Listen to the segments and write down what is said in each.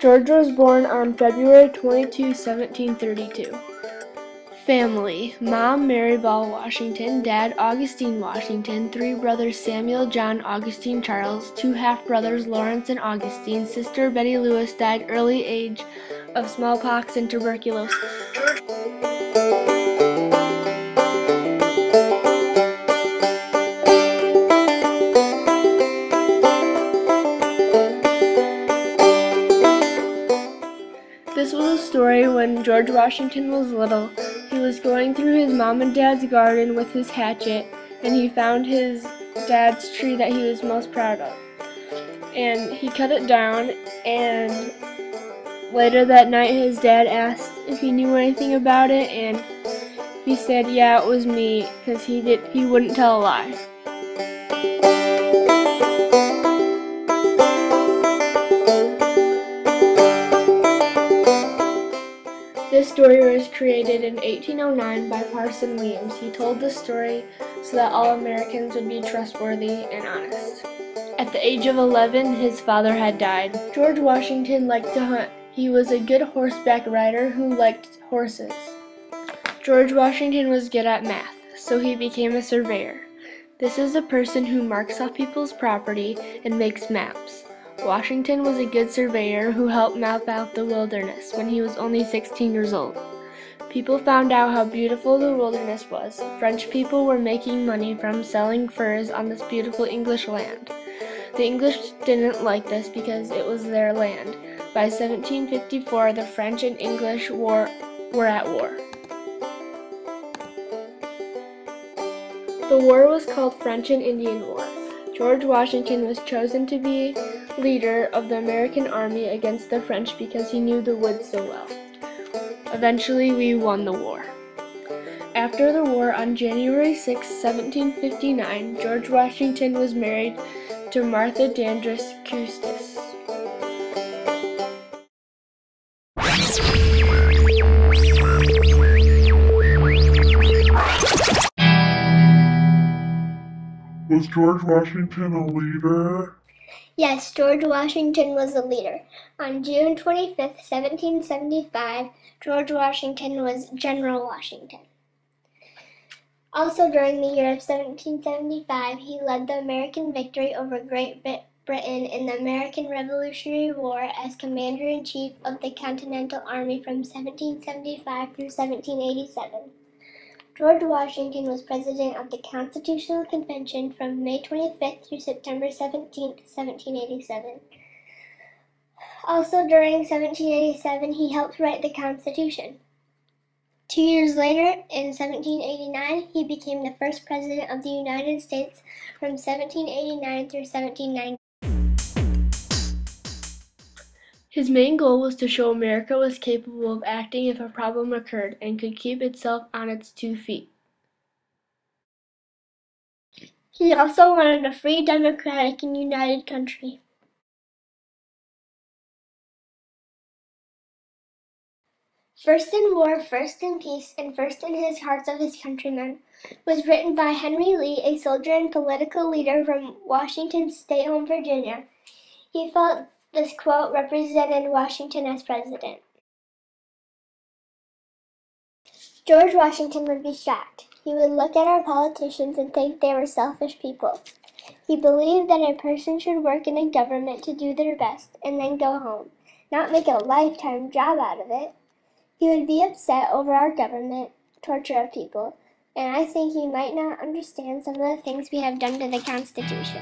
George was born on February 22, 1732. Family: Mom, Mary Ball Washington; Dad, Augustine Washington; 3 brothers, Samuel, John, Augustine, Charles; 2 half-brothers, Lawrence and Augustine; sister Betty Lewis died early age of smallpox and tuberculosis. This was a story when George Washington was little. He was going through his mom and dad's garden with his hatchet, and he found his dad's tree that he was most proud of. And he cut it down, and later that night his dad asked if he knew anything about it, and he said, yeah, it was me, because he wouldn't tell a lie. This story was created in 1809 by Parson Weems. He told the story so that all Americans would be trustworthy and honest. At the age of 11, his father had died. George Washington liked to hunt. He was a good horseback rider who liked horses. George Washington was good at math, so he became a surveyor. This is a person who marks off people's property and makes maps. Washington was a good surveyor who helped map out the wilderness when he was only 16 years old. People found out how beautiful the wilderness was. French people were making money from selling furs on this beautiful English land. The English didn't like this because it was their land. By 1754, the French and English were at war. The war was called French and Indian War. George Washington was chosen to be leader of the American army against the French because he knew the woods so well. Eventually, we won the war. After the war, on January 6, 1759, George Washington was married to Martha Dandridge Custis. Was George Washington a leader? Yes, George Washington was a leader. On June 25, 1775, George Washington was General Washington. Also during the year of 1775, he led the American victory over Great Britain in the American Revolutionary War as Commander-in-Chief of the Continental Army from 1775 through 1787. George Washington was President of the Constitutional Convention from May 25th through September 17, 1787. Also during 1787, he helped write the Constitution. 2 years later, in 1789, he became the first President of the United States from 1789 through 1790. His main goal was to show America was capable of acting if a problem occurred and could keep itself on its 2 feet. He also wanted a free, democratic, and united country. First in War, First in Peace, and First in His Hearts of His Countrymen was written by Henry Lee, a soldier and political leader from Washington's state home, Virginia. He felt this quote represented Washington as president. George Washington would be shocked. He would look at our politicians and think they were selfish people. He believed that a person should work in a government to do their best and then go home, not make a lifetime job out of it. He would be upset over our government torture of people, and I think he might not understand some of the things we have done to the Constitution.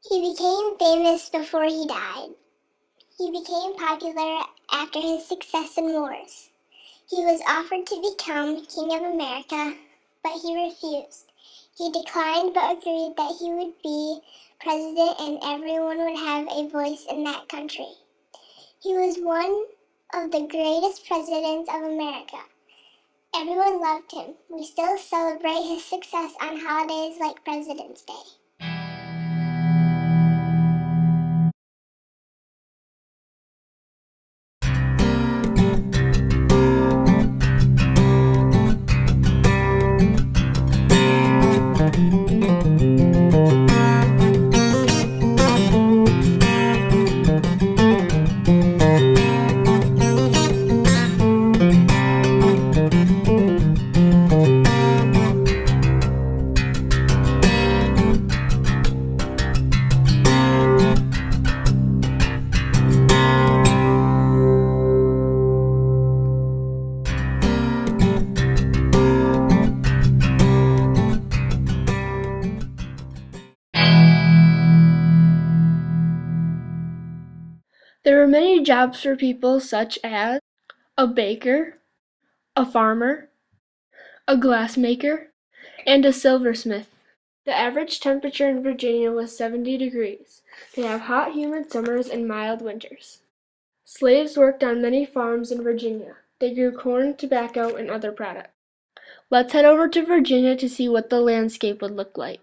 He became famous before he died. He became popular after his success in wars. He was offered to become King of America, but he refused. He declined but agreed that he would be president and everyone would have a voice in that country. He was one of the greatest presidents of America. Everyone loved him. We still celebrate his success on holidays like President's Day. There were many jobs for people such as a baker, a farmer, a glassmaker, and a silversmith. The average temperature in Virginia was 70 degrees. They have hot, humid summers and mild winters. Slaves worked on many farms in Virginia. They grew corn, tobacco, and other products. Let's head over to Virginia to see what the landscape would look like.